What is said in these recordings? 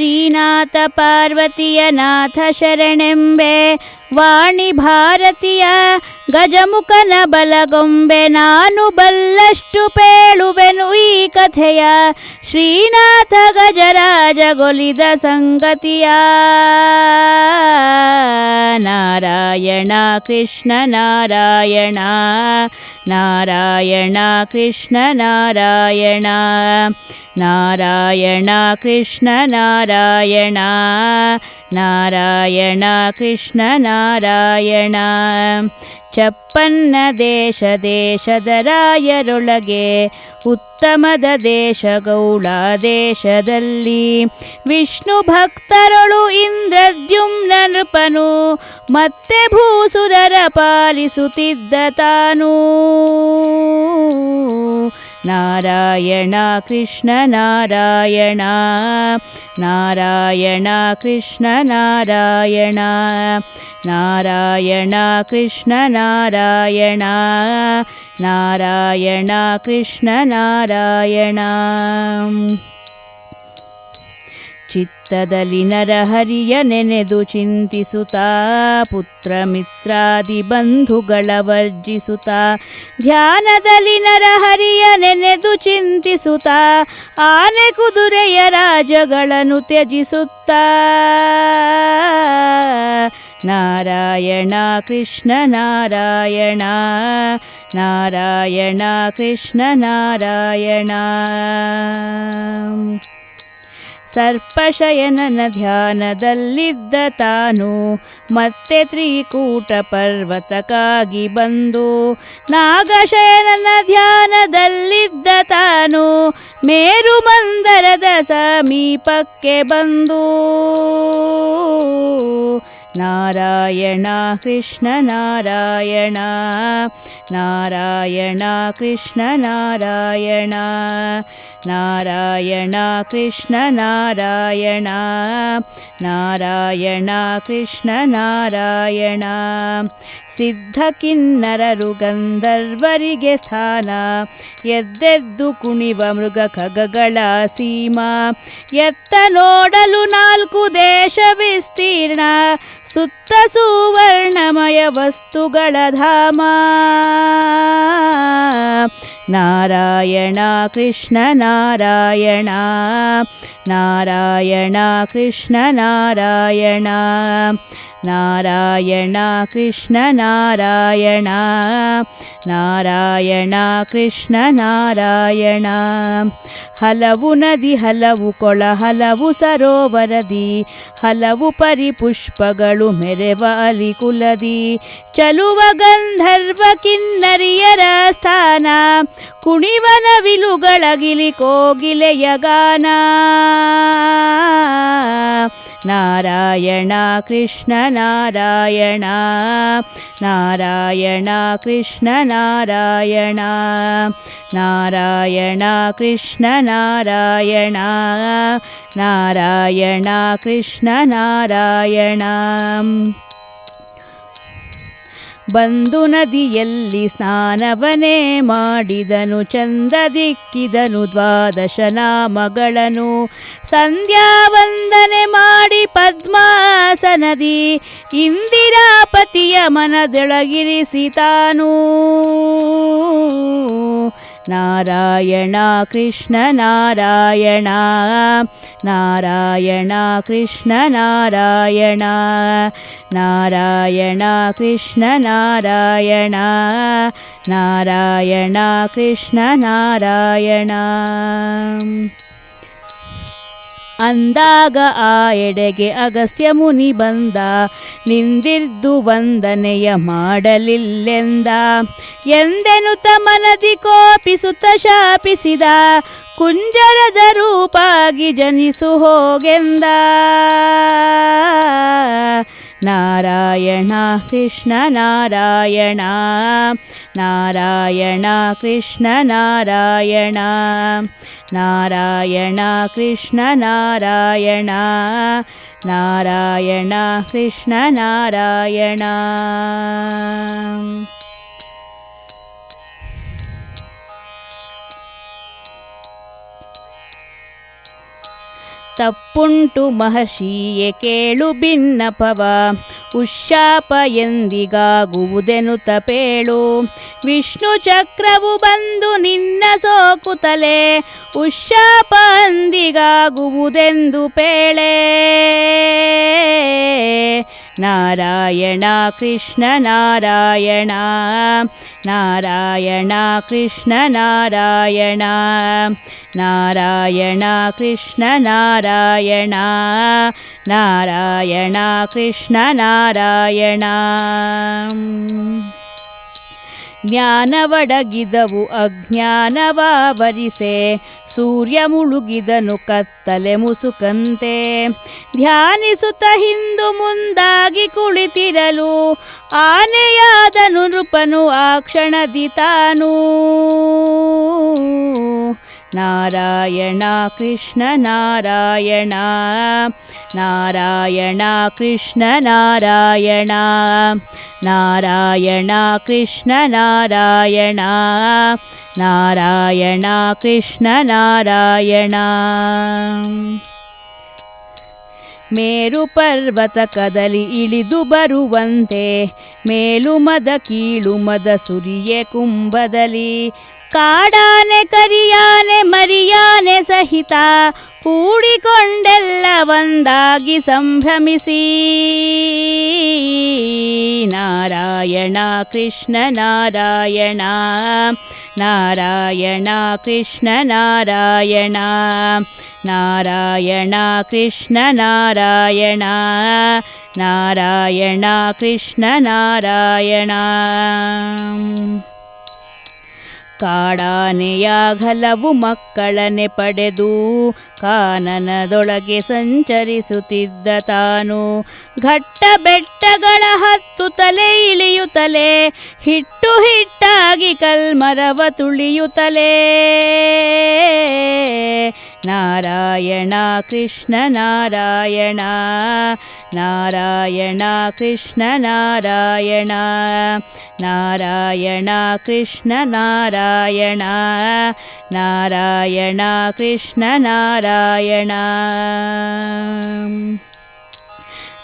ಶ್ರೀನಾಥ ಪಾರ್ವತಿಯ ನಾಥ ಶರಣೆಂಬೆ ವಾಣಿ ಭಾರತಿಯ ಗಜಮುಖನ ಬಲಗೊಂಬೆ ನಾನು ಬಲ್ಲಷ್ಟು ಪೇಳುವೆನು ಈ ಕಥೆಯ ಶ್ರೀನಾಥ ಗಜರಾಜಗೊಲಿದ ಸಂಗತಿಯ ನಾರಾಯಣ ಕೃಷ್ಣ ನಾರಾಯಣ ನಾರಾಯಣ ಕೃಷ್ಣ ನಾರಾಯಣ ನಾರಾಯಣ ಕೃಷ್ಣ ನಾರಾಯಣ ನಾರಾಯಣ ಕೃಷ್ಣ ನಾರಾಯಣ ಚಪ್ಪನ್ನ ದೇಶದ ರಾಯರೊಳಗೆ ಉತ್ತಮದ ದೇಶ ಗೌಳ ದೇಶದಲ್ಲಿ ವಿಷ್ಣು ಭಕ್ತರೊಳು ಇಂದ್ರದ್ಯುಮ್ನ ನೃಪನು ಮತ್ತೆ ಭೂಸುರರ ಪಾಲಿಸುತ್ತಿದ್ದ ತಾನು ನಾರಾಯಣ ಕೃಷ್ಣ ನಾರಾಯಣ ನಾರಾಯಣ ಕೃಷ್ಣ ನಾರಾಯಣ ನಾರಾಯಣ ಕೃಷ್ಣ ನಾರಾಯಣ ನಾರಾಯಣ ಕೃಷ್ಣ ನಾರಾಯಣ ಚಿತ್ತದಲ್ಲಿ ನರಹರಿಯ ನೆನೆದು ಚಿಂತಿಸುತ್ತಾ ಪುತ್ರ ಮಿತ್ರಾದಿ ಬಂಧುಗಳ ವರ್ಜಿಸುತ್ತಾ ಧ್ಯಾನದಲ್ಲಿ ನರಹರಿಯ ನೆನೆದು ಚಿಂತಿಸುತ್ತಾ ಆನೆ ಕುದುರೆಯ ರಾಜಗಳನ್ನು ತ್ಯಜಿಸುತ್ತಾ ನಾರಾಯಣ ಕೃಷ್ಣ ನಾರಾಯಣ ನಾರಾಯಣ ಕೃಷ್ಣ ನಾರಾಯಣ ಸರ್ಪಶಯನನ ಧ್ಯಾನದಲ್ಲಿದ್ದ ತಾನು ಮತ್ತೆ ತ್ರಿಕೂಟ ಪರ್ವತಕ್ಕಾಗಿ ಬಂದು ನಾಗಶಯನನ ಧ್ಯಾನದಲ್ಲಿದ್ದ ತಾನು ಮೇರು ಮಂದರದ ಸಮೀಪಕ್ಕೆ ಬಂದು ನಾರಾಯಣ ಕೃಷ್ಣ ನಾರಾಯಣ ನಾರಾಯಣ ಕೃಷ್ಣ ನಾರಾಯಣ ನಾರಾಯಣ ಕೃಷ್ಣ ನಾರಾಯಣ ನಾರಾಯಣ ಕೃಷ್ಣ ನಾರಾಯಣ ಸಿದ್ಧ ಕಿನ್ನರರು ಗಂಧರ್ವರಿಗೆ ಸ್ಥಾನ ಎದ್ದೆದ್ದು ಕುಣಿವ ಮೃಗ ಖಗಗಳ ಸೀಮಾ ಎತ್ತ ನೋಡಲು 4 ದೇಶ ವಿಸ್ತೀರ್ಣ ಸುತ್ತ ಸುವರ್ಣಮಯ ವಸ್ತುಗಳ ಧಾಮ ನಾರಾಯಣ ಕೃಷ್ಣ ನಾರಾಯಣ ನಾರಾಯಣ ಕೃಷ್ಣ ನಾರಾಯಣ ನಾರಾಯಣ ಕೃಷ್ಣ ನಾರಾಯಣ ನಾರಾಯಣ ಕೃಷ್ಣ ನಾರಾಯಣ ಹಲವು ನದಿ ಹಲವು ಕೊಳ ಹಲವು ಸರೋವರದಿ ಹಲವು ಪರಿಪುಷ್ಪಗಳು ಮೆರೆವ ಅಲಿಕುಲದಿ ಚಲುವ ಗಂಧರ್ವ ಕಿನ್ನರಿಯರ ಸ್ಥಾನ ಕುಣಿವನ ವಿಲುಗಳಗಿಲಿ ಕೋಗಿಲೆಯ ಗಾನ ನಾರಾಯಣ ಕೃಷ್ಣ ನಾರಾಯಣ ನಾರಾಯಣ ಕೃಷ್ಣ ನಾರಾಯಣ ನಾರಾಯಣ ಕೃಷ್ಣ ನಾರಾಯಣ ನಾರಾಯಣ ಕೃಷ್ಣ ನಾರಾಯಣ ಬಂದು ನದಿಯಲ್ಲಿ ಸ್ನಾನವನೇ ಮಾಡಿದನು ಚಂದದಿಕ್ಕಿದನು 12 ನಾಮಗಳನ್ನು ಸಂಧ್ಯಾ ವಂದನೆ ಮಾಡಿ ಪದ್ಮಾಸನದಿ ಇಂದಿರಾಪತಿಯ ಮನದೊಳಗಿರಿಸಿ ತಾನು ನಾರಾಯಣ ಕೃಷ್ಣ ನಾರಾಯಣ ನಾರಾಯಣ ಕೃಷ್ಣ ನಾರಾಯಣ ನಾರಾಯಣ ಕೃಷ್ಣ ನಾರಾಯಣ ನಾರಾಯಣ ಕೃಷ್ಣ ನಾರಾಯಣ ಅಂದಾಗ ಆ ಎಡೆಗೆ ಅಗಸ್ತ್ಯ ಮುನಿ ಬಂದ ನಿಂದಿರ್ದು ವಂದನೆಯ ಮಾಡಲಿಲ್ಲೆಂದ ಎಂದೆನುತ ಮನದಿ ಕೋಪಿಸುತ್ತ ಶಾಪಿಸಿದ ಕುಂಜರದ ರೂಪಾಗಿ ಜನಿಸು ಹೋಗೆಂದ ನಾರಾಯಣ ಕೃಷ್ಣ ನಾರಾಯಣ ನಾರಾಯಣ ಕೃಷ್ಣ ನಾರಾಯಣ ನಾರಾಯಣ ಕೃಷ್ಣ ನಾರಾಯಣ ನಾರಾಯಣ ಕೃಷ್ಣ ನಾರಾಯಣ ತಪ್ಪುಂಟು ಮಹರ್ಷಿಯೇ ಕೇಳು ಭಿನ್ನಪವ, ಉಶಾಪ ಎಂದಿಗಾಗುವುದೆನುತ ಪೇಳು. ವಿಷ್ಣು ಚಕ್ರವು ಬಂದು ನಿನ್ನ ಸೋಕುತ್ತಲೇ, ಉಶಾಪ ಅಂದಿಗಾಗುವುದೆಂದು ಪೇಳೆ. ನಾರಾಯಣ ಕೃಷ್ಣ ನಾರಾಯಣ, ನಾರಾಯಣ ಕೃಷ್ಣ ನಾರಾಯಣ, ನಾರಾಯಣ ಕೃಷ್ಣ ನಾರಾಯಣ, ನಾರಾಯಣ ಕೃಷ್ಣ ನಾರಾಯಣ. ಜ್ಞಾನವಡಗಿದವು ಅಜ್ಞಾನವಾವರಿಸೆ, ಸೂರ್ಯ ಮುಳುಗಿದನು ಕತ್ತಲೆ ಮುಸುಕಂತೆ. ಧ್ಯಾನಿಸುತ್ತ ಹಿಂದು ಮುಂದಾಗಿ ಕುಳಿತಿರಲು, ಆನೆಯಾದನು ನೃಪನು ಆ ಕ್ಷಣದಿ ತಾನು. ನಾರಾಯಣ ಕೃಷ್ಣ ನಾರಾಯಣ, ನಾರಾಯಣ ಕೃಷ್ಣ ನಾರಾಯಣ, ನಾರಾಯಣ ಕೃಷ್ಣ ನಾರಾಯಣ, ನಾರಾಯಣ ಕೃಷ್ಣ ನಾರಾಯಣ. ಮೇರು ಪರ್ವತ ಕದಲಿ ಇಳಿದು ಬರುವಂತೆ, ಮೇಲು ಮದ ಕೀಳು ಮದ ಸುರಿಯೆ ಕುಂಭದಲ್ಲಿ. ಕಾಡಾನೆ ಕರಿಯಾನೆ ಮರಿಯಾನೆ ಸಹಿತ, ಕೂಡಿಕೊಂಡೆಲ್ಲ ಒಂದಾಗಿ ಸಂಭ್ರಮಿಸಿ. ನಾರಾಯಣ ಕೃಷ್ಣ ನಾರಾಯಣ, ನಾರಾಯಣ ಕೃಷ್ಣ ನಾರಾಯಣ, ನಾರಾಯಣ ಕೃಷ್ಣ ನಾರಾಯಣ, ನಾರಾಯಣ ಕೃಷ್ಣ ನಾರಾಯಣ. ಕಾಡಾನೆಯ ಹಲವು ಮಕ್ಕಳನ್ನೇ ಪಡೆದು, ಕಾನನದೊಳಗೆ ಸಂಚರಿಸುತ್ತಿದ್ದ ತಾನು. ಘಟ್ಟ ಬೆಟ್ಟಗಳ ಹತ್ತುತ್ತಲೇ ಇಳಿಯುತ್ತಲೇ, ಹಿಟ್ಟು ಹಿಟ್ಟಾಗಿ ಕಲ್ಮರವ ತುಳಿಯುತ್ತಲೇ. ನಾರಾಯಣ ಕೃಷ್ಣ ನಾರಾಯಣ, ನಾರಾಯಣ ಕೃಷ್ಣ ನಾರಾಯಣ, ನಾರಾಯಣ ಕೃಷ್ಣ ನಾರಾಯಣ, ನಾರಾಯಣ ಕೃಷ್ಣ ನಾರಾಯಣ.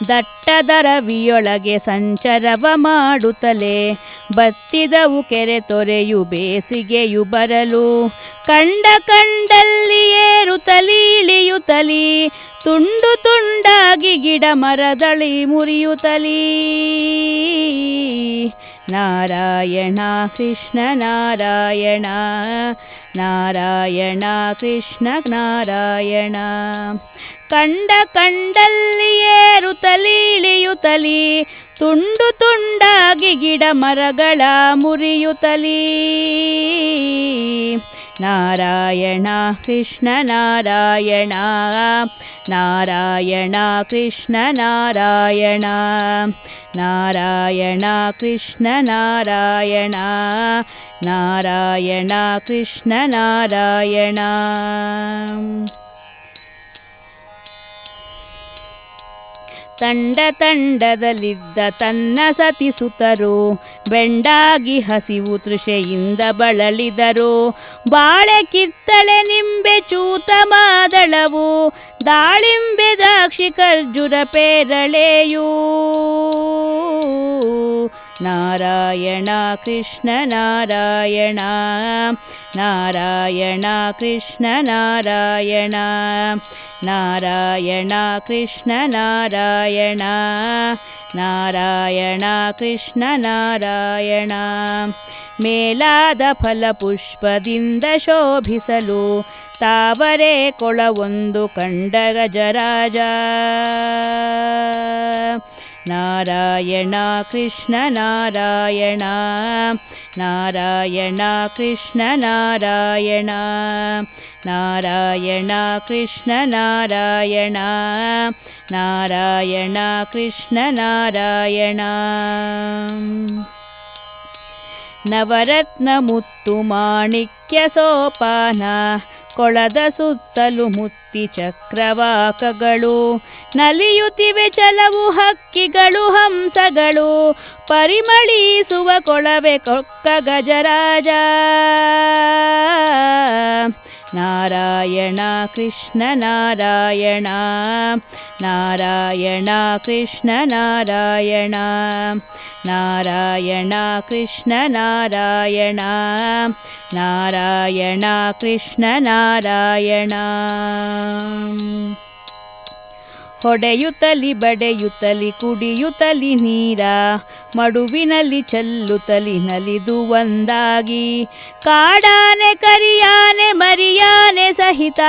ದಟ್ಟದರವಿಯೊಳಗೆ ಸಂಚರವ ಮಾಡುತ್ತಲೇ, ಬತ್ತಿದವು ಕೆರೆ ತೊರೆಯು ಬೇಸಿಗೆಯು ಬರಲು. ಕಂಡ ಕಂಡಲ್ಲಿ ಏರುತ್ತಲೀ ಇಳಿಯುತ್ತಲೀ, ತುಂಡು ತುಂಡಾಗಿ ಗಿಡ ಮರದಳಿ ಮುರಿಯುತ್ತಲೀ. ನಾರಾಯಣ ಕೃಷ್ಣ ನಾರಾಯಣ, ನಾರಾಯಣ ಕೃಷ್ಣ ನಾರಾಯಣ. ಕಂಡ ಕಂಡಲ್ಲಿ ಏರುತ್ತಲೀ ಇಳಿಯುತ್ತಲೀ, ತುಂಡು ತುಂಡಾಗಿ ಗಿಡ ಮರಗಳ ಮುರಿಯುತ್ತಲೀ. ನಾರಾಯಣ ಕೃಷ್ಣ ನಾರಾಯಣ, ನಾರಾಯಣ ಕೃಷ್ಣ ನಾರಾಯಣ, ನಾರಾಯಣ ಕೃಷ್ಣ ನಾರಾಯಣ, ನಾರಾಯಣ ಕೃಷ್ಣ ನಾರಾಯಣ. ತಂಡ ತಂಡದಲ್ಲಿದ್ದ ತನ್ನ ಸತಿಸುತರು, ಬೆಂಡಾಗಿ ಹಸಿವು ತೃಷೆಯಿಂದ ಬಳಲಿದರು. ಬಾಳೆ ಕಿತ್ತಳೆ ನಿಂಬೆ ಚೂತ ಮಾದಳವು, ದಾಳಿಂಬೆ ದ್ರಾಕ್ಷಿ ಖರ್ಜೂರ ಪೇರಳೆಯೂ. ನಾರಾಯಣ ಕೃಷ್ಣ ನಾರಾಯಣ, ನಾರಾಯಣ ಕೃಷ್ಣ ನಾರಾಯಣ, ನಾರಾಯಣ ಕೃಷ್ಣ ನಾರಾಯಣ, ನಾರಾಯಣ ಕೃಷ್ಣ ನಾರಾಯಣ. ಮೇಲಾದ ಫಲಪುಷ್ಪದಿಂದ ಶೋಭಿಸಲು, ತಾವರೆ ಕೊಳವೊಂದು ಕಂಡ ಗಜರಾಜ. ನಾರಾಯಣ ಕೃಷ್ಣ ನಾರಾಯಣ, ನಾರಾಯಣ ಕೃಷ್ಣ ನಾರಾಯಣ, ನಾರಾಯಣ ಕೃಷ್ಣ ನಾರಾಯಣ, ನಾರಾಯಣ ಕೃಷ್ಣ ನಾರಾಯಣ. ನವರತ್ನ ಮುತ್ತು ಮಾಣಿಕ್ಯ ಸೋಪಾನ, ಕೊಳದ ಸುತ್ತಲು ಮುತ್ತಿ ಚಕ್ರವಾಕಗಳು. ನಲಿಯುತ್ತಿವೆ ಚಲವು ಹಕ್ಕಿಗಳು ಹಂಸಗಳು, ಪರಿಮಳಿಸುವ ಕೊಳವೆ ಕೊಕ್ಕ ಗಜರಾಜ. ನಾರಾಯಣ ಕೃಷ್ಣ ನಾರಾಯಣ ನಾರಾಯಣ ಕೃಷ್ಣ ನಾರಾಯಣ ನಾರಾಯಣ ಕೃಷ್ಣ ನಾರಾಯಣ ನಾರಾಯಣ ಕೃಷ್ಣ ನಾರಾಯಣ ಹೊಡೆಯುತ್ತಲಿ ಬಡೆಯುತ್ತಲಿ ಕುಡಿಯುತ್ತಲಿ ನೀರ ಮಡುವಿನಲ್ಲಿ ಚೆಲ್ಲುತ್ತಲಿ ನಲಿದು ಒಂದಾಗಿ ಕಾಡಾನೆ ಕರಿಯಾನೆ ಮರಿಯಾನೆ ಸಹಿತ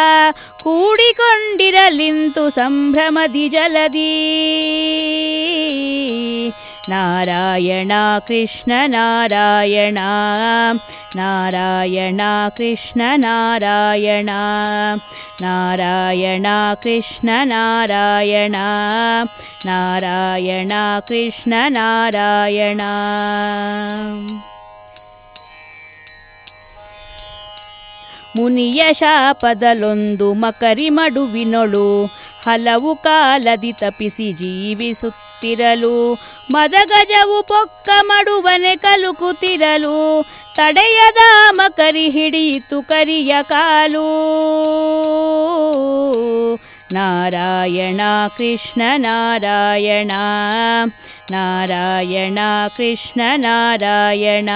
ಕೂಡಿಕೊಂಡಿರಲಿಂತು ಸಂಭ್ರಮದಿ ಜಲದಿ ನಾರಾಯಣ ಕೃಷ್ಣ ನಾರಾಯಣ ನಾರಾಯಣ ಕೃಷ್ಣ ನಾರಾಯಣ ನಾರಾಯಣ ಕೃಷ್ಣ ನಾರಾಯಣ ನಾರಾಯಣ ಕೃಷ್ಣ ನಾರಾಯಣ ಮುನಿಯ ಶಾಪದಲೊಂದು ಮಕರಿ ಮಡುವಿನೊಳು ಹಲವು ಕಾಲದಿ ತಪಿಸಿ ಜೀವಿಸುತ್ತಿರಲು ಮದಗಜವು ಪೊಕ್ಕ ಮಡುವನೆ ಕಲುಕುತ್ತಿರಲು ತಡೆಯದ ಮಕರಿ ಹಿಡಿಯಿತು ಕರಿಯ ಕಾಲು ನಾರಾಯಣ ಕೃಷ್ಣ ನಾರಾಯಣ ನಾರಾಯಣ ಕೃಷ್ಣ ನಾರಾಯಣ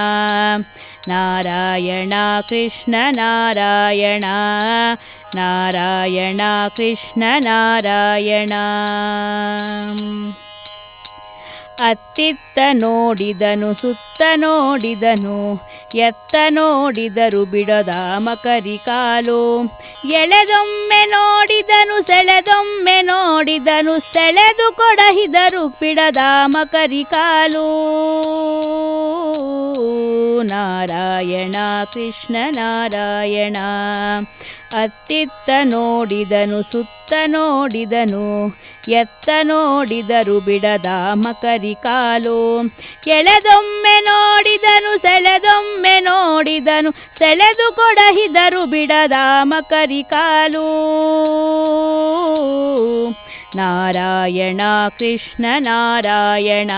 ನಾರಾಯಣ ಕೃಷ್ಣ ನಾರಾಯಣ ನಾರಾಯಣ ಕೃಷ್ಣ ನಾರಾಯಣ ಅತ್ತಿತ್ತ ನೋಡಿದನು ಸುತ್ತ ನೋಡಿದನು ಎತ್ತ ನೋಡಿದರು ಬಿಡದ ಮಕರಿ ಕಾಲು ಎಳೆದೊಮ್ಮೆ ನೋಡಿದನು ಸೆಳೆದೊಮ್ಮೆ ನೋಡಿದನು ಸೆಳೆದು ಕೊಡಹಿದರು ಬಿಡದ ಮಕರಿ ಕಾಲು ನಾರಾಯಣ ಕೃಷ್ಣ ನಾರಾಯಣ ಅತ್ತಿತ್ತ ನೋಡಿದನು ಸುತ್ತ ನೋಡಿದನು ಎತ್ತ ನೋಡಿದರು ಬಿಡದ ಮಕರಿ ಕಾಲು ಎಳೆದೊಮ್ಮೆ ನೋಡಿದನು ಸೆಳೆದೊಮ್ಮೆ ನೋಡಿದನು ಸೆಳೆದು ಕೊಡಹಿದರು ಬಿಡದ ಮಕರಿ ಕಾಲು ನಾರಾಯಣ ಕೃಷ್ಣ ನಾರಾಯಣ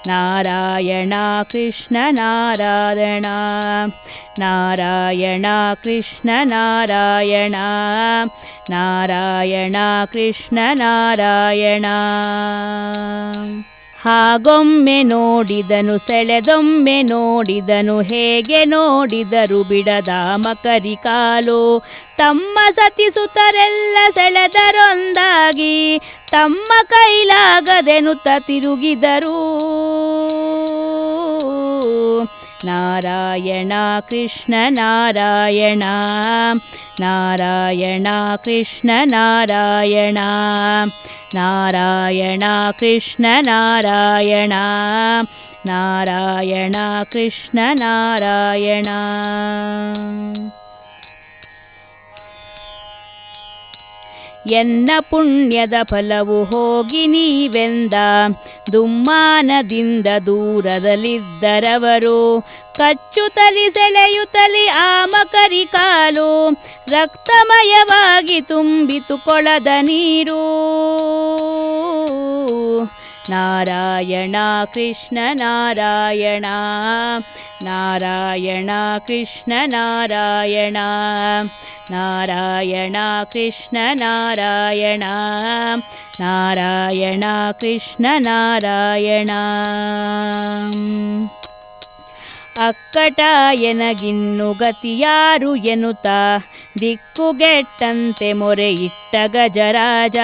ನಾರಾಯಣ ಕೃಷ್ಣ ನಾರಾಯಣ ನಾರಾಯಣ ಕೃಷ್ಣ ನಾರಾಯಣ ನಾರಾಯಣ ಕೃಷ್ಣ ನಾರಾಯಣ ಹಾಗೊಮ್ಮೆ ನೋಡಿದನು ಸೆಳೆದೊಮ್ಮೆ ನೋಡಿದನು ಹೇಗೆ ನೋಡಿದರು ಬಿಡದ ಮಕರಿ ಕಾಲು ತಮ್ಮ ಸತಿಸುತ್ತರೆಲ್ಲ ಸೆಳೆದರೊಂದಾಗಿ ತಮ್ಮ ಕೈಲಾಗದೆನುತ್ತ ತಿರುಗಿದರು ನಾರಾಯಣ ಕೃಷ್ಣ ನಾರಾಯಣ ನಾರಾಯಣ ಕೃಷ್ಣ ನಾರಾಯಣ ನಾರಾಯಣ ಕೃಷ್ಣ ನಾರಾಯಣ ನಾರಾಯಣ ಕೃಷ್ಣ ನಾರಾಯಣ ಎನ್ನ ಪುಣ್ಯದ ಫಲವು ಹೋಗಿ ನೀವೆಂದ ದುಮ್ಮಾನದಿಂದ ದೂರದಲ್ಲಿದ್ದರವರು ಕಚ್ಚುತ್ತಲಿ ಸೆಳೆಯುತ್ತಲಿ ಆ ಮಕರಿ ಕಾಲು ರಕ್ತಮಯವಾಗಿ ತುಂಬಿತು ಕೊಳದ ನೀರು ನಾರಾಯಣ ಕೃಷ್ಣ ನಾರಾಯಣ ನಾರಾಯಣ ಕೃಷ್ಣ ನಾರಾಯಣ ನಾರಾಯಣ ಕೃಷ್ಣ ನಾರಾಯಣ ನಾರಾಯಣ ಕೃಷ್ಣ ನಾರಾಯಣ ಅಕ್ಕಟಾಯನಗಿನ್ನು ಗತಿಯಾರು ಎನ್ನುತ್ತ ದಿಕ್ಕುಗೆಟ್ಟಂತೆ ಮೊರೆ ಇಟ್ಟ ಗಜರಾಜ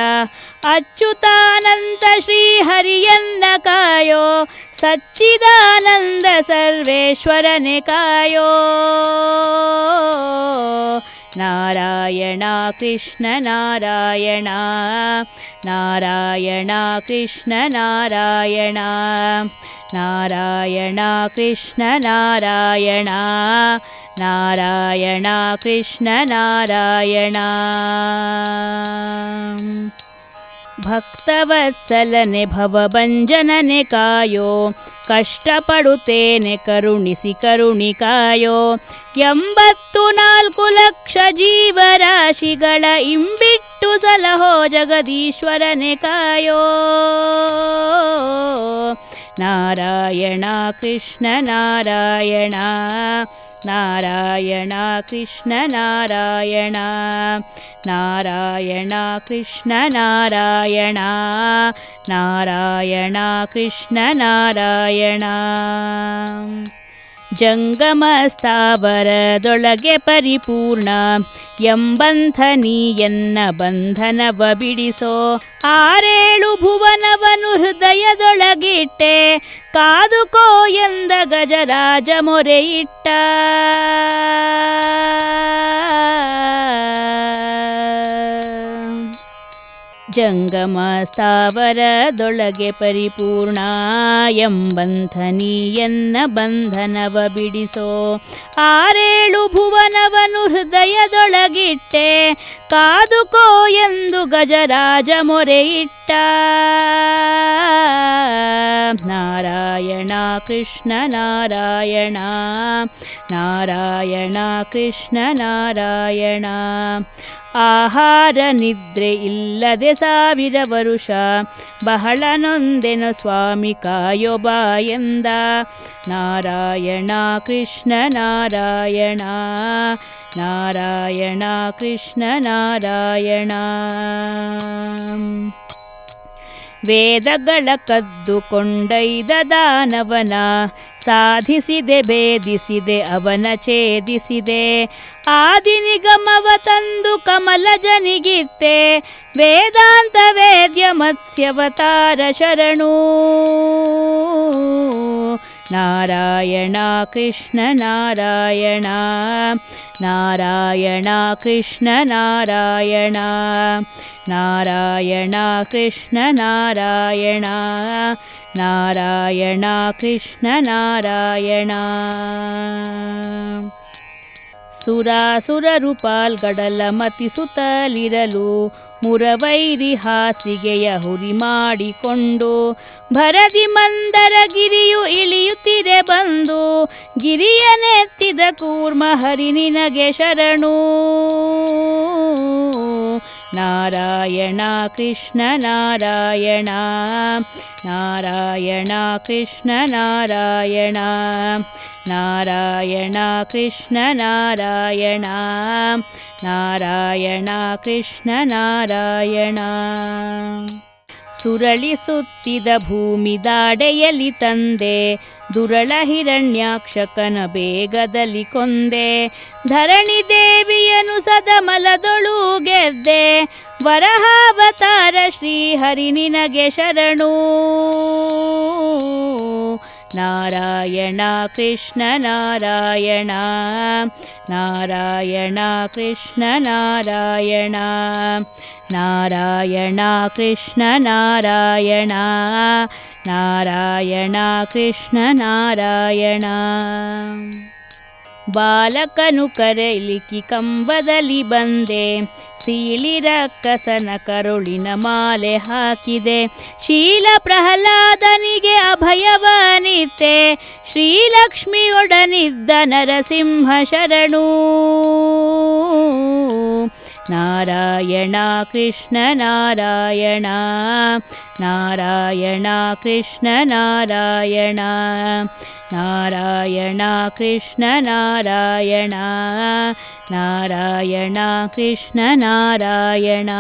ಅಚ್ಯುತಾನಂದ ಶ್ರೀಹರಿಯನ್ನ ಕಾಯೋ ಸಚ್ಚಿದಾನಂದ ಸರ್ವೇಶ್ವರನೆ ಕಾಯೋ ನಾರಾಯಣ ಕೃಷ್ಣ ನಾರಾಯಣ ನಾರಾಯಣ ಕೃಷ್ಣ ನಾರಾಯಣ ನಾರಾಯಣ ಕೃಷ್ಣ ನಾರಾಯಣ ನಾರಾಯಣ ಕೃಷ್ಣ ನಾರಾಯಣ ಭಕ್ತವತ್ಸಲನೆ ಭವಭಂಜನನೆ ಕಾಯೋ ಕಷ್ಟಪಡುತ್ತೇನೆ ಕರುಣಿಸಿ ಕರುಣಿಕಾಯೋ 84 ಲಕ್ಷ ಜೀವರಾಶಿಗಳ ಇಂಬಿಟ್ಟು ಸಲಹೋ ಜಗದೀಶ್ವರನೆ ಕಾಯೋ ನಾರಾಯಣ ಕೃಷ್ಣ ನಾರಾಯಣ ನಾರಾಯಣ ಕೃಷ್ಣ ನಾರಾಯಣ ನಾರಾಯಣ ಕೃಷ್ಣ ನಾರಾಯಣ ನಾರಾಯಣ ಕೃಷ್ಣ ನಾರಾಯಣ ಜಂಗಮ ಸ್ಥಾವರದೊಳಗೆ ಪರಿಪೂರ್ಣ ಎಂಬಂಥನೀಯನ್ನ ಬಂಧನವ ಬಿಡಿಸೋ ಆರೇಳು ಭುವನವನು ಹೃದಯದೊಳಗಿಟ್ಟೆ ಕಾದುಕೋ ಎಂದ ಗಜರಾಜ ಮೊರೆಯಿಟ್ಟ ಜಂಗಮ ಸ್ಥಾವರದೊಳಗೆ ಪರಿಪೂರ್ಣ ಎಂಬಂಥನೀಯನ್ನ ಬಂಧನವ ಬಿಡಿಸೋ ಆರೇಳು ಭುವನವನು ಹೃದಯದೊಳಗಿಟ್ಟೆ ಕಾದುಕೋ ಎಂದು ಗಜರಾಜ ಮೊರೆಯಿಟ್ಟ ನಾರಾಯಣ ಕೃಷ್ಣ ನಾರಾಯಣ ನಾರಾಯಣ ಕೃಷ್ಣ ನಾರಾಯಣ ಆಹಾರ ನಿದ್ರೆ ಇಲ್ಲದೆ 1000 ವರುಷ ಬಹಳ ನೊಂದೆನು ಸ್ವಾಮಿ ಕಾಯೊಬ ಎಂದ ನಾರಾಯಣ ಕೃಷ್ಣ ನಾರಾಯಣ ನಾರಾಯಣ ಕೃಷ್ಣ ನಾರಾಯಣ ವೇದಗಳ ಕದ್ದುಕೊಂಡೈದ ದಾನವನ ಸಾಧಿಸಿದೆ ಭೇದಿಸಿದೆ ಅವನ ಛೇದಿಸಿದೆ ಆದಿನಿಗಮವ ತಂದು ಕಮಲಜನಿಗಿತ್ತೆ ವೇದಾಂತ ವೇದ್ಯ ಮತ್ಸ್ಯವತಾರ ಶರಣು ನಾರಾಯಣ ಕೃಷ್ಣ ನಾರಾಯಣ ನಾರಾಯಣ ಕೃಷ್ಣ ನಾರಾಯಣ ನಾರಾಯಣ ಕೃಷ್ಣ ನಾರಾಯಣ ನಾರಾಯಣ ಕೃಷ್ಣ ನಾರಾಯಣ ಸುರಾಸುರರು ಪಾಲ್ಗಡಲ ಮತಿಸುತ್ತಲಿರಲು ಮುರವೈರಿ ಹಾಸಿಗೆಯ ಹುರಿ ಮಾಡಿಕೊಂಡು ಭರದಿ ಮಂದರಗಿರಿಯು ಇಳಿಯುತ್ತಿದೆ ಬಂದು ಗಿರಿಯನೆತ್ತಿದ ಕೂರ್ಮ ಹರಿ ನಿನಗೆ ಶರಣು ನಾರಾಯಣ ಕೃಷ್ಣ ನಾರಾಯಣ ನಾರಾಯಣ ಕೃಷ್ಣ ನಾರಾಯಣ ನಾರಾಯಣ ಕೃಷ್ಣ ನಾರಾಯಣ ನಾರಾಯಣ ಕೃಷ್ಣ ನಾರಾಯಣ ಸುರಳಿಸುತ್ತಿದ ಭೂಮಿ ದಾಡೆಯಲ್ಲಿ ತಂದೆ ದುರಳ ಹಿರಣ್ಯಾಕ್ಷಕನ ಬೇಗದಲ್ಲಿ ಕೊಂದೆ ಧರಣಿ ದೇವಿಯನು ಸದಮಲದೊಳು ಗೆದ್ದೆ ವರಹಾವತಾರ ಶ್ರೀಹರಿ ನಿನಗೆ ಶರಣು ನಾರಾಯಣ ಕೃಷ್ಣ ನಾರಾಯಣ ನಾರಾಯಣ ಕೃಷ್ಣ ನಾರಾಯಣ ನಾರಾಯಣ ಕೃಷ್ಣ ನಾರಾಯಣ ನಾರಾಯಣ ಕೃಷ್ಣ ನಾರಾಯಣ ಬಾಲಕನು ಕರೆಲಿಕ್ಕಿ ಕಂಬದಲ್ಲಿ ಬಂದೆ ಸೀಳಿರ ಕಸನ ಕರುಳಿನ ಮಾಲೆ ಹಾಕಿದೆ ಶೀಲ ಪ್ರಹ್ಲಾದನಿಗೆ ಅಭಯವನಿತ್ತೆ ಶ್ರೀಲಕ್ಷ್ಮಿಯೊಡನಿದ್ದ ನರಸಿಂಹ ಶರಣು ನಾರಾಯಣ ಕೃಷ್ಣ ನಾರಾಯಣ ನಾರಾಯಣ ಕೃಷ್ಣ ನಾರಾಯಣ ನಾರಾಯಣ ಕೃಷ್ಣ ನಾರಾಯಣ ನಾರಾಯಣ ಕೃಷ್ಣ ನಾರಾಯಣ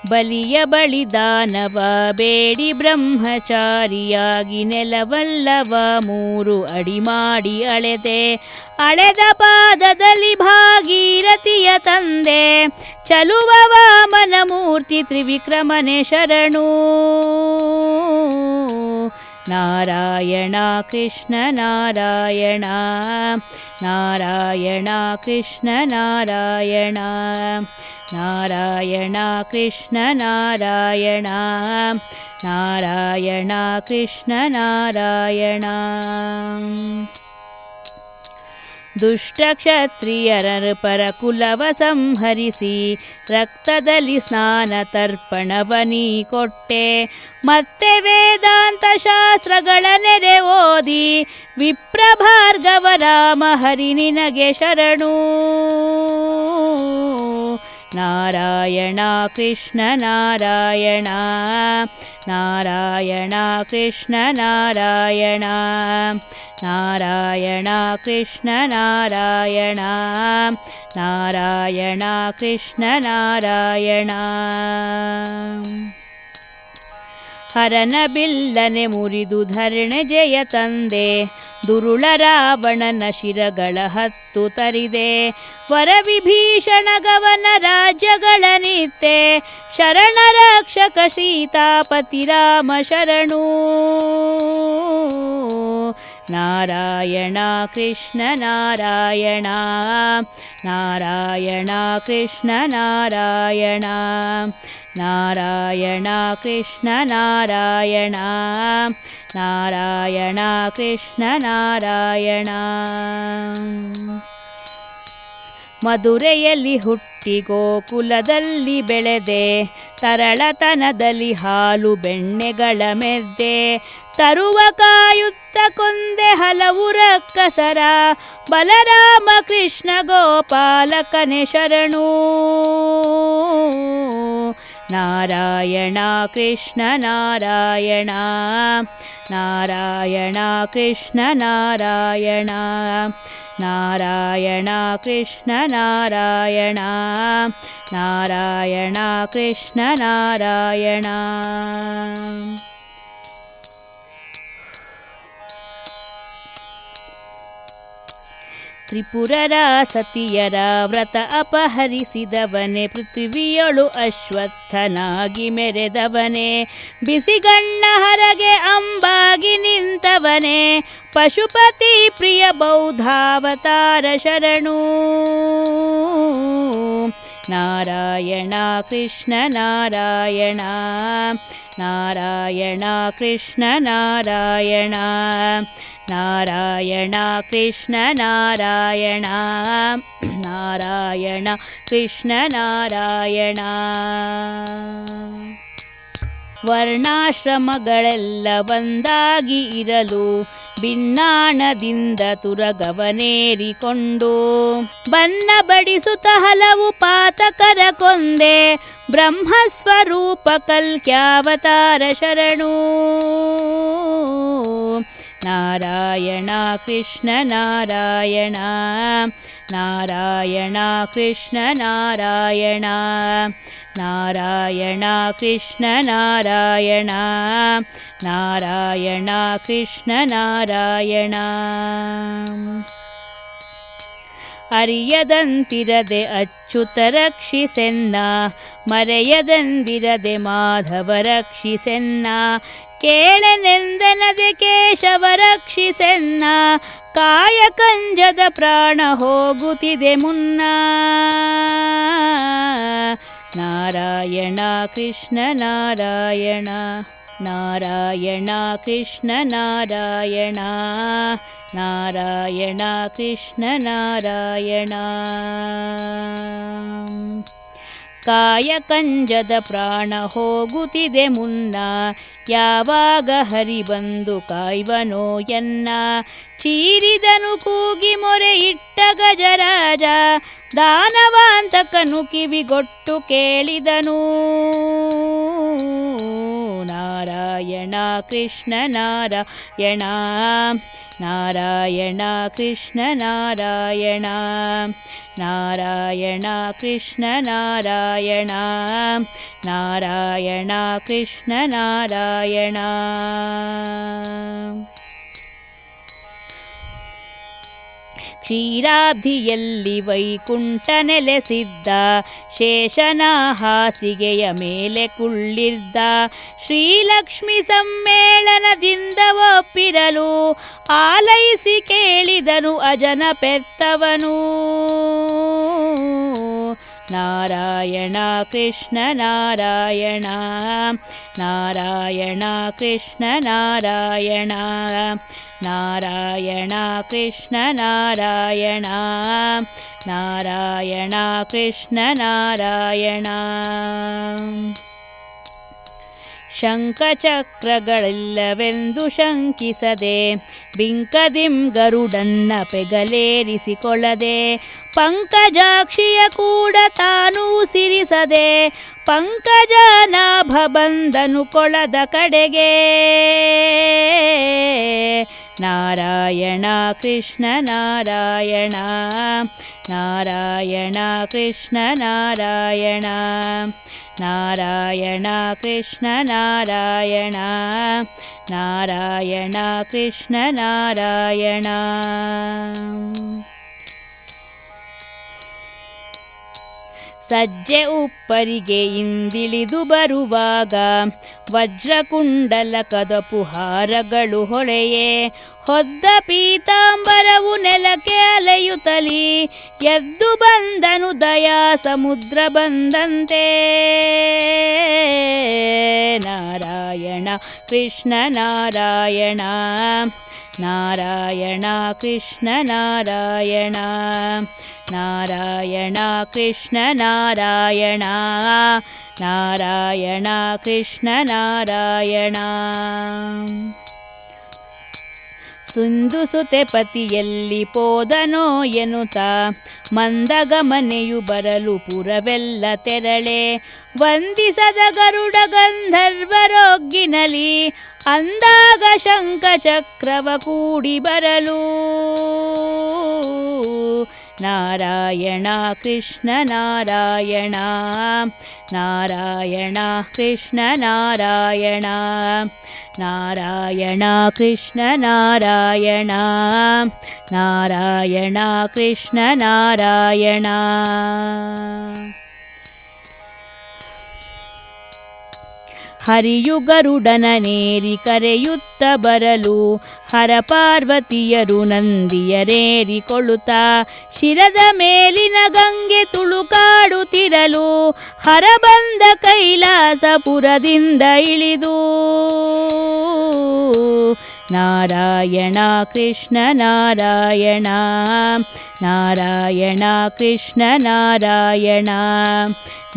ಬಲಿಯ ಬಳಿದಾನವ ಬೇಡಿ ಬ್ರಹ್ಮಚಾರಿಯಾಗಿ ನೆಲವಲ್ಲವ 3 ಅಡಿ ಮಾಡಿ ಅಳೆದ ಪಾದದಲ್ಲಿ ಭಾಗೀರಥಿಯ ತಂದೆ ಚಲುವ ವಾಮನ ಮೂರ್ತಿ ತ್ರಿವಿಕ್ರಮನೆ ಶರಣು ನಾರಾಯಣ ಕೃಷ್ಣ ನಾರಾಯಣ ನಾರಾಯಣ ಕೃಷ್ಣ ನಾರಾಯಣ ನಾರಾಯಣ ಕೃಷ್ಣ ನಾರಾಯಣ ನಾರಾಯಣ ಕೃಷ್ಣ ನಾರಾಯಣ ದುಷ್ಟ ಕ್ಷತ್ರಿಯರ ಪರಕುಲವ ಸಂಹರಿಸಿ ರಕ್ತದಲ್ಲಿ ಸ್ನಾನ ತರ್ಪಣವನಿ ಕೊಟ್ಟೆ ಮತ್ತೆ ವೇದಾಂತ ಶಾಸ್ತ್ರಗಳ ನೆರೆ ಓದಿ ವಿಪ್ರಭಾರ್ಗವ ರಾಮ ಹರಿ ನಿನಗೆ ಶರಣು ನಾರಾಯಣ ಕೃಷ್ಣ ನಾರಾಯಣ ನಾರಾಯಣ ಕೃಷ್ಣ ನಾರಾಯಣ ನಾರಾಯಣ ಕೃಷ್ಣ ನಾರಾಯಣ ನಾರಾಯಣ ಕೃಷ್ಣ ನಾರಾಯಣ. ಹರನ ಬಿಲ್ಲನೆ ಮುರಿದು ಧರಣೆ ಜಯ ತಂದೆ, ದುರುಳ ರಾವಣನ ಶಿರಗಳ ಹತ್ತು ತರಿದೆ. ವರವಿಭೀಷಣ ಗವನ ರಾಜ್ಯಗಳ ನಿತ್ತೆ, ಶರಣ ರಕ್ಷಕ ಸೀತಾಪತಿ ರಾಮ ಶರಣು. ನಾರಾಯಣ ಕೃಷ್ಣ ನಾರಾಯಣ ನಾರಾಯಣ ಕೃಷ್ಣ ನಾರಾಯಣ ನಾರಾಯಣ ಕೃಷ್ಣ ನಾರಾಯಣ ನಾರಾಯಣ ಕೃಷ್ಣ ನಾರಾಯಣ. ಮಧುರೆಯಲ್ಲಿ ಹುಟ್ಟಿ ಗೋಕುಲದಲ್ಲಿ ಬೆಳೆದೆ, ತರಳತನದಲ್ಲಿ ಹಾಲು ಬೆಣ್ಣೆಗಳ ಮೆದ್ದೆ. ತರುವ ಕಾಯುತ್ತ ಕೊಂದೆ ಹಲವು ರಕ್ಕಸರ, ಬಲರಾಮ ಕೃಷ್ಣ ಗೋಪಾಲಕನೆ ಶರಣು. ನಾರಾಯಣ ಕೃಷ್ಣ ನಾರಾಯಣ ನಾರಾಯಣ ಕೃಷ್ಣ ನಾರಾಯಣ ನಾರಾಯಣ ಕೃಷ್ಣ ನಾರಾಯಣ ನಾರಾಯಣ ಕೃಷ್ಣ ನಾರಾಯಣ. ತ್ರಿಪುರರ ಸತಿಯರ ವ್ರತ ಅಪಹರಿಸಿದವನೇ, ಪೃಥ್ವಿಯೊಳು ಅಶ್ವತ್ಥನಾಗಿ ಮೆರೆದವನೇ. ಬಿಸಿಗಣ್ಣ ಹರಗೆ ಅಂಬಾಗಿ ನಿಂತವನೇ, ಪಶುಪತಿ ಪ್ರಿಯ ಬೌದ್ಧಾವತಾರ ಶರಣು. ನಾರಾಯಣ ಕೃಷ್ಣ ನಾರಾಯಣ ನಾರಾಯಣ ಕೃಷ್ಣ ನಾರಾಯಣ ನಾರಾಯಣ ಕೃಷ್ಣ ನಾರಾಯಣ ನಾರಾಯಣ ಕೃಷ್ಣ ನಾರಾಯಣ. ವರ್ಣಾಶ್ರಮಗಳೆಲ್ಲ ಒಂದಾಗಿ ಇರಲು, ಭಿನ್ನಾಣದಿಂದ ತುರಗವನೇರಿಕೊಂಡು. ಬನ್ನ ಬಡಿಸುತ್ತ ಹಲವು ಪಾತಕರ ಕೊಂದೆ, ಬ್ರಹ್ಮಸ್ವರೂಪ ಕಲ್ಕ್ಯಾವತಾರ ಶರಣು. ನಾರಾಯಣ ಕೃಷ್ಣ ನಾರಾಯಣ ನಾರಾಯಣ ಕೃಷ್ಣ ನಾರಾಯಣ ನಾರಾಯಣ ಕೃಷ್ಣ ನಾರಾಯಣ ನಾರಾಯಣ ಕೃಷ್ಣ ನಾರಾಯಣ. ಅರಿಯದಂತಿರದೆ ಅಚ್ಯುತ ರಕ್ಷಿಸೆನ್ನ, ಮರೆಯದಂದಿರದೆ ಮಾಧವ ರಕ್ಷಿಸೆನ್ನ. ಕೇಳನೆಂದೆನದೆ ಕೇಶವ ರಕ್ಷಿಸೆನ್ನ, ಕಾಯ ಕಂಜದ ಪ್ರಾಣ ಹೋಗುತ್ತಿದೆ ಮುನ್ನ. ನಾರಾಯಣ ಕೃಷ್ಣ ನಾರಾಯಣ ನಾರಾಯಣ ಕೃಷ್ಣ ನಾರಾಯಣ ನಾರಾಯಣ ಕೃಷ್ಣ ನಾರಾಯಣ. ಕಾಯ ಕಂಜದ ಪ್ರಾಣ ಹೋಗುತ್ತಿದೆ ಮುನ್ನ, ಯಾವಾಗ ಹರಿ ಬಂದು ಕಾಯ್ವನೋ ಎನ್ನ. ಚೀರಿದನು ಕೂಗಿ ಮೊರೆ ಇಟ್ಟ ಗಜರಾಜ, ದಾನವಾಂತಕನು ಕಿವಿಗೊಟ್ಟು ಕೇಳಿದನು. ನಾರಾಯಣ ಕೃಷ್ಣ ನಾರಾಯಣ ನಾರಾಯಣ ಕೃಷ್ಣ ನಾರಾಯಣ ನಾರಾಯಣ ಕೃಷ್ಣ ನಾರಾಯಣ ನಾರಾಯಣ ಕೃಷ್ಣ ನಾರಾಯಣ. ಕ್ಷೀರಾಬ್ಧಿಯಲ್ಲಿ ವೈಕುಂಠ ನೆಲೆಸಿದ್ದ, ಶೇಷನ ಹಾಸಿಗೆಯ ಮೇಲೆ ಕುಳ್ಳಿದ್ದ. ಶ್ರೀಲಕ್ಷ್ಮಿ ಸಮ್ಮೇಳನದಿಂದ ಒಪ್ಪಿರಲು, ಆಲೈಸಿ ಕೇಳಿದನು ಅಜನ ಪೆತ್ತವನು. ನಾರಾಯಣ ಕೃಷ್ಣ ನಾರಾಯಣ ನಾರಾಯಣ ಕೃಷ್ಣ ನಾರಾಯಣ ನಾರಾಯಣ ಕೃಷ್ಣ ನಾರಾಯಣ ನಾರಾಯಣ ಕೃಷ್ಣ ನಾರಾಯಣ. ಶಂಖಚಕ್ರಗಳಿಲ್ಲವೆಂದು ಶಂಕಿಸದೆ, ಬಿಂಕದಿಂ ಗರುಡನ್ನ ಪೆಗಲೇರಿಸಿಕೊಳ್ಳದೆ. ಪಂಕಜಾಕ್ಷಿಯ ಕೂಡ ತಾನೂ ಸಿರಿಸದೆ, ಪಂಕಜನಾಭ ಬಂದನು ಕೊಳದ ಕಡೆಗೆ. ನಾರಾಯಣ ಕೃಷ್ಣ ನಾರಾಯಣ ನಾರಾಯಣ ಕೃಷ್ಣ ನಾರಾಯಣ ನಾರಾಯಣ ಕೃಷ್ಣ ನಾರಾಯಣ ನಾರಾಯಣ ಕೃಷ್ಣ ನಾರಾಯಣ. ಸಜ್ಜೆ ಉಪ್ಪರಿಗೆ ಇಂದಿಳಿದು ಬರುವಾಗ ವಜ್ರಕುಂಡಲ ಕದಪು ಹಾರಗಳು ಹೊಳೆಯೇ ಹೊದ್ದ ಪೀತಾಂಬರವು ನೆಲಕ್ಕೆ ಅಲೆಯುತ್ತಲಿ ಎದ್ದು ಬಂದನು ದಯಾ ಸಮುದ್ರ ಬಂದಂತೆ. ನಾರಾಯಣ ಕೃಷ್ಣ ನಾರಾಯಣ ನಾರಾಯಣ ಕೃಷ್ಣ ನಾರಾಯಣ ನಾರಾಯಣ ಕೃಷ್ಣ ನಾರಾಯಣ ನಾರಾಯಣ ಕೃಷ್ಣ ನಾರಾಯಣ. ಸುಂದುಸುತೆ ಪತಿಯಲ್ಲಿ ಪೋದನೋ ಎನ್ನುತ್ತ ಮಂದಗಮನೆಯು ಬರಲು ಪುರವೆಲ್ಲ ತೆರಳೆ ವಂದಿಸದ ಗರುಡ ಗಂಧರ್ವರೊಗ್ಗಿನಲಿ ಅಂದಾಗ ಶಂಖ ಚಕ್ರವ ಕೂಡಿ ಬರಲು. ನಾರಾಯಣ ಕೃಷ್ಣ ನಾರಾಯಣ ನಾರಾಯಣ ಕೃಷ್ಣ ನಾರಾಯಣ ನಾರಾಯಣ ಕೃಷ್ಣ ನಾರಾಯಣ ನಾರಾಯಣ ಕೃಷ್ಣ ನಾರಾಯಣ. ಹರಿಯು ಗರುಡನನೇರಿ ಕರೆಯುತ್ತ ಬರಲು ಹರಪಾರ್ವತಿಯರು ನಂದಿಯರೇರಿಕೊಳ್ಳುತ್ತ ಶಿರದ ಮೇಲಿನ ಗಂಗೆ ತುಳುಕಾಡುತ್ತಿರಲು ಹರಬಂದ ಕೈಲಾಸಪುರದಿಂದ ಇಳಿದು. ನಾರಾಯಣ ಕೃಷ್ಣ ನಾರಾಯಣ ನಾರಾಯಣ ಕೃಷ್ಣ ನಾರಾಯಣ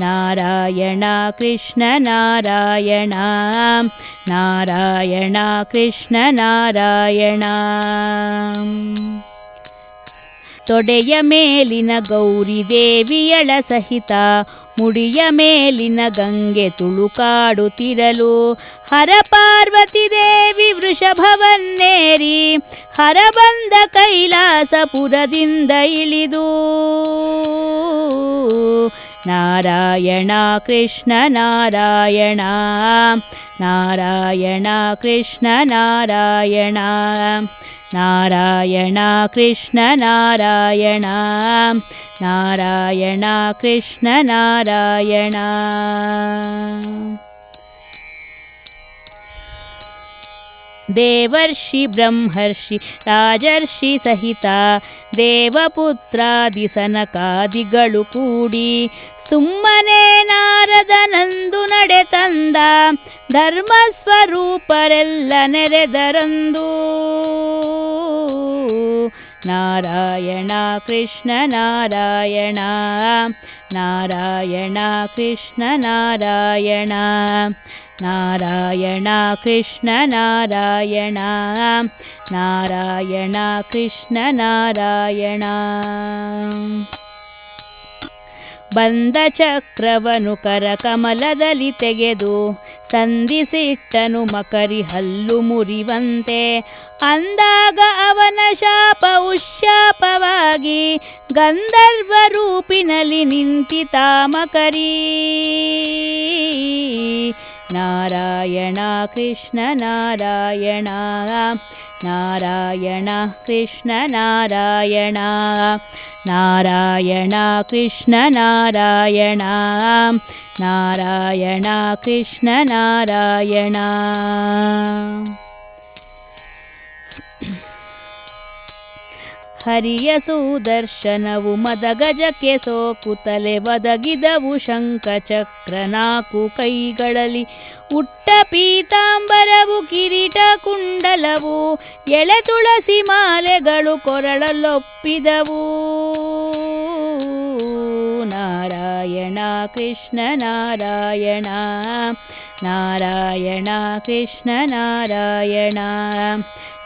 ನಾರಾಯಣ ಕೃಷ್ಣ ನಾರಾಯಣ ನಾರಾಯಣ ಕೃಷ್ಣ ನಾರಾಯಣ. ತೊಡೆಯ ಮೇಲಿನ ಗೌರಿ ದೇವಿಯಳ ಸಹಿತ ಮುಡಿಯ ಮೇಲಿನ ಗಂಗೆ ತುಳುಕಾಡುತ್ತಿರಲು ಹರಪಾರ್ವತಿ ದೇವಿ ವೃಷಭವನ್ನೇರಿ ಹರಬಂದ ಕೈಲಾಸಪುರದಿಂದ ಇಳಿದು. ನಾರಾಯಣ ಕೃಷ್ಣ ನಾರಾಯಣ ನಾರಾಯಣ ಕೃಷ್ಣ ನಾರಾಯಣ ನಾರಾಯಣ ಕೃಷ್ಣ ನಾರಾಯಣ ನಾರಾಯಣ ಕೃಷ್ಣ ನಾರಾಯಣ. ದೇವರ್ಷಿ ಬ್ರಹ್ಮರ್ಷಿ ರಾಜರ್ಷಿ ಸಹಿತ ದೇವಪುತ್ರಾದಿ ಸನಕಾದಿಗಳು ಕೂಡಿ ಸುಮ್ಮನೆ ನಾರದನಂದು ನಡೆ ತಂದ ಧರ್ಮಸ್ವರೂಪರೆಲ್ಲ ನೆರೆದರಂದು. ನಾರಾಯಣ ಕೃಷ್ಣ ನಾರಾಯಣ ನಾರಾಯಣ ಕೃಷ್ಣ ನಾರಾಯಣ ನಾರಾಯಣ ಕೃಷ್ಣ ನಾರಾಯಣ ನಾರಾಯಣ ಕೃಷ್ಣ ನಾರಾಯಣ. ಬಂದ ಚಕ್ರವನು ಕರಕಮಲದಲ್ಲಿ ತೆಗೆದು ಸಂಧಿಸಿಟ್ಟನು ಮಕರಿ ಹಲ್ಲು ಮುರಿವಂತೆ ಅಂದಾಗ ಅವನ ಶಾಪ ಉಶಾಪವಾಗಿ ಗಂಧರ್ವ ರೂಪಿನಲ್ಲಿ ನಿಂತಿತ ಮಕರಿ. ನಾರಾಯಣ ಕೃಷ್ಣ ನಾರಾಯಣ ನಾರಾಯಣ ಕೃಷ್ಣ ನಾರಾಯಣ ನಾರಾಯಣ ಕೃಷ್ಣ ನಾರಾಯಣ ನಾರಾಯಣ ಕೃಷ್ಣ ನಾರಾಯಣ. ಹರಿಯ ಸುದರ್ಶನವು ಮದಗಜಕ್ಕೆ ಸೋಕುತ್ತಲೆ ಒದಗಿದವು ಶಂಖ ಚಕ್ರ ನಾಲ್ಕು ಕೈಗಳಲ್ಲಿ ಉಟ್ಟ ಪೀತಾಂಬರವು ಕಿರೀಟ ಕುಂಡಲವು ಎಳೆ ತುಳಸಿ ಮಾಲೆಗಳು ಕೊರಳಲೊಪ್ಪಿದವು. ನಾರಾಯಣ ಕೃಷ್ಣ ನಾರಾಯಣ ನಾರಾಯಣ ಕೃಷ್ಣ ನಾರಾಯಣ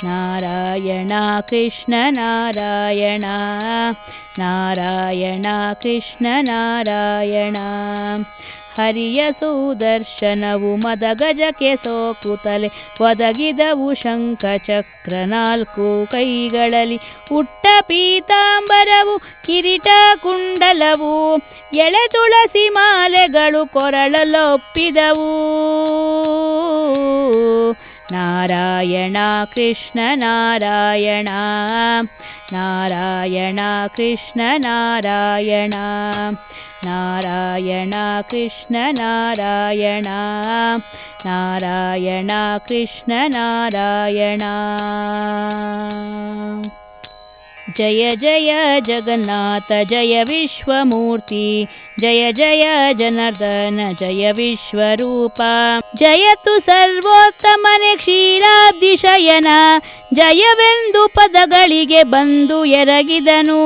ನಾರಾಯಣ ಕೃಷ್ಣ ನಾರಾಯಣ ನಾರಾಯಣ ಕೃಷ್ಣ ನಾರಾಯಣ. ಹರಿಯ ಸುದರ್ಶನವು ಮದಗಜಕ್ಕೆ ಸೋಕುತ್ತಲೆ ಒದಗಿದವು ಶಂಖ ಚಕ್ರ 4 ಕೈಗಳಲ್ಲಿ ಉಟ್ಟ ಪೀತಾಂಬರವು ಕಿರೀಟ ಕುಂಡಲವು ಎಳೆ ತುಳಸಿ ಮಾಲೆಗಳು ಕೊರಳಲೊಪ್ಪಿದವು. ನಾರಾಯಣ ಕೃಷ್ಣ ನಾರಾಯಣ ನಾರಾಯಣ ಕೃಷ್ಣ ನಾರಾಯಣ ನಾರಾಯಣ ಕೃಷ್ಣ ನಾರಾಯಣ ನಾರಾಯಣ ಕೃಷ್ಣ ನಾರಾಯಣ. ಜಯ ಜಯ ಜಗನ್ನಾಥ ಜಯ ವಿಶ್ವಮೂರ್ತಿ ಜಯ ಜಯ ಜನಾರ್ದನ ಜಯ ವಿಶ್ವರೂಪ. ಜಯತು ಸರ್ವೋತ್ತಮನೆ ಕ್ಷೀರಾಬ್ಧಿ ಶಯನ ಜಯವೆಂದು ಪದಗಳಿಗೆ ಬಂದು ಎರಗಿದನು.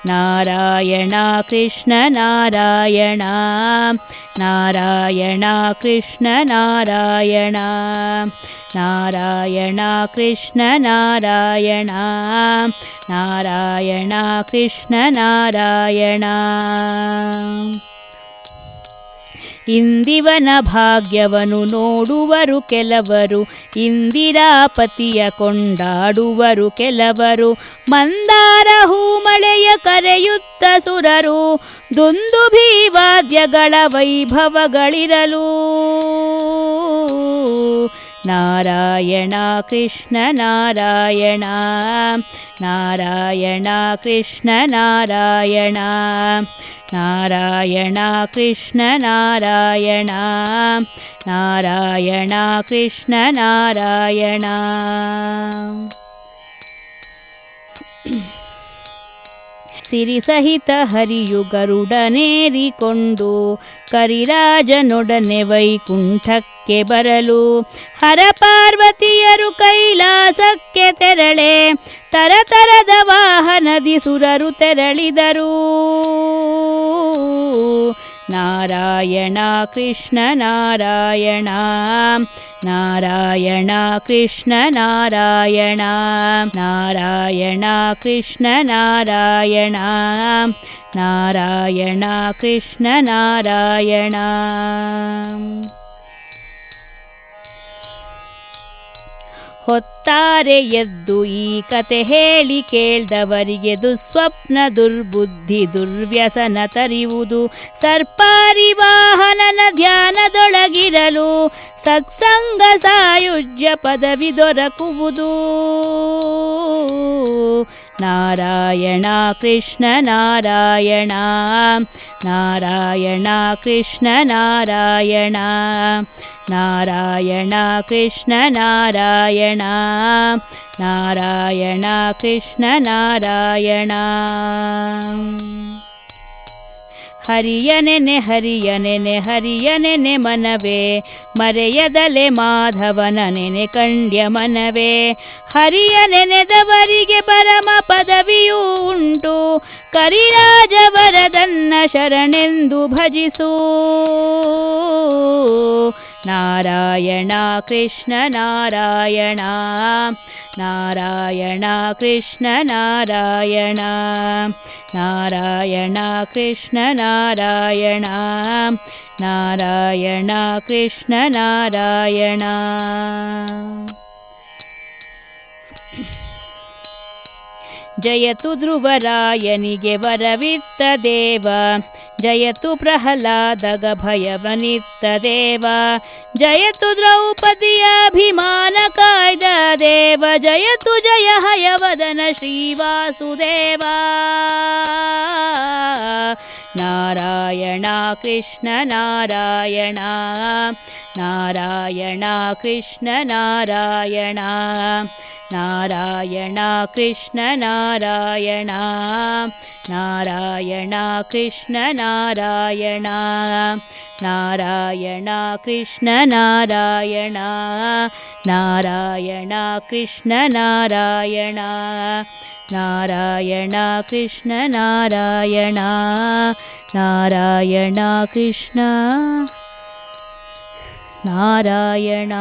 ನಾರಾಯಣ ಕೃಷ್ಣ ನಾರಾಯಣ ನಾರಾಯಣ ಕೃಷ್ಣ ನಾರಾಯಣ ನಾರಾಯಣ ಕೃಷ್ಣ ನಾರಾಯಣ ನಾರಾಯಣ ಕೃಷ್ಣ ನಾರಾಯಣ. ಇಂದಿವನ ಭಾಗ್ಯವನು ನೋಡುವರು ಕೆಲವರು, ಇಂದಿರಾಪತಿಯ ಕೊಂಡಾಡುವರು ಕೆಲವರು. ಮಂದಾರ ಹೂಮಳೆಯ ಕರೆಯುತ್ತ ಸುರರು, ದುಂದುಭಿ ವಾದ್ಯಗಳ ವೈಭವಗಳಿರಲು. ನಾರಾಯಣ ಕೃಷ್ಣ ನಾರಾಯಣ ನಾರಾಯಣ ಕೃಷ್ಣ ನಾರಾಯಣ ನಾರಾಯಣ ಕೃಷ್ಣ ನಾರಾಯಣ ನಾರಾಯಣ ಕೃಷ್ಣ ನಾರಾಯಣ. ಸಿರಿ ಸಹಿತ ಹರಿಯು ಗರುಡನೇರಿಕೊಂಡು ಕರಿರಾಜನೊಡನೆ ವೈಕುಂಠಕ್ಕೆ ಬರಲು, ಹರ ಪಾರ್ವತಿಯರು ಕೈಲಾಸಕ್ಕೆ ತೆರಳೆ ತರತರದ ವಾಹನದಿ ಸುರರು ತೆರಳಿದರು. ನಾರಾಯಣ ಕೃಷ್ಣ ನಾರಾಯಣ ನಾರಾಯಣ ಕೃಷ್ಣ ನಾರಾಯಣ ನಾರಾಯಣ ಕೃಷ್ಣ ನಾರಾಯಣ ನಾರಾಯಣ ಕೃಷ್ಣ ನಾರಾಯಣ. ಹೊತ್ತಾರೆ ಎದ್ದು ಈ ಕತೆ ಹೇಳಿ ಕೇಳ್ದವರಿಗೆ ದುಸ್ವಪ್ನ ದುರ್ಬುದ್ಧಿ ದುರ್ವ್ಯಸನ ತರಿವುದು. ಸರ್ಪಾರಿ ವಾಹನನ ಧ್ಯಾನದೊಳಗಿರಲು ಸತ್ಸಂಗ ಸಾಯುಜ್ಯ ಪದವಿ ದೊರಕುವುದು. ನಾರಾಯಣ ಕೃಷ್ಣ ನಾರಾಯಣ ನಾರಾಯಣ ಕೃಷ್ಣ ನಾರಾಯಣ ನಾರಾಯಣ ಕೃಷ್ಣ ನಾರಾಯಣ ನಾರಾಯಣ ಕೃಷ್ಣ ನಾರಾಯಣ. ಹರಿಯನೆನೆ ಹರಿಯನೆನೆ ಹರಿಯನೆನೆ ಮನವೇ, ಮರೆಯದಲೆ ಮಾಧವನ ನೆನೆ ಕಂಡ್ಯ ಮನವೇ. ಹರಿಯ ನೆನೆದವರಿಗೆ ಪರಮ ಪದವಿಯೂ ಉಂಟು, ಕರಿರಾಜವರದನ್ನ ಶರಣೆಂದು ಭಜಿಸು. ನಾರಾಯಣ ಕೃಷ್ಣ ನಾರಾಯಣ ನಾರಾಯಣ ಕೃಷ್ಣ ನಾರಾಯಣ ನಾರಾಯಣ ಕೃಷ್ಣ ನಾರಾಯಣ ನಾರಾಯಣ ಕೃಷ್ಣ ನಾರಾಯಣ. ಜಯತು ಧ್ರುವರಾಯನಿಗೆ ವರವಿತ್ತ ದೇವ, ಜಯತು ಪ್ರಹ್ಲಾದಗ ಭಯವನಿತ್ತ ದೇವ. ಜಯತು ದ್ರೌಪದಿಯ ಅಭಿಮಾನ ಕಾಯ್ದ ದೇವ, ಜಯತು ಜಯ ಹಯವದನ ಶ್ರೀವಾಸುದೇವ. ನಾರಾಯಣ ಕೃಷ್ಣ ನಾರಾಯಣ ನಾರಾಯಣ ಕೃಷ್ಣ ನಾರಾಯಣ ನಾರಾಯಣ ಕೃಷ್ಣ ನಾರಾಯಣ ನಾರಾಯಣ ಕೃಷ್ಣ ನಾರಾಯಣ ನಾರಾಯಣ ಕೃಷ್ಣ ನಾರಾಯಣ ನಾರಾಯಣ ಕೃಷ್ಣ ನಾರಾಯಣ ನಾರಾಯಣ ಕೃಷ್ಣ ನಾರಾಯಣ ನಾರಾಯಣ ಕೃಷ್ಣ ನಾರಾಯಣ.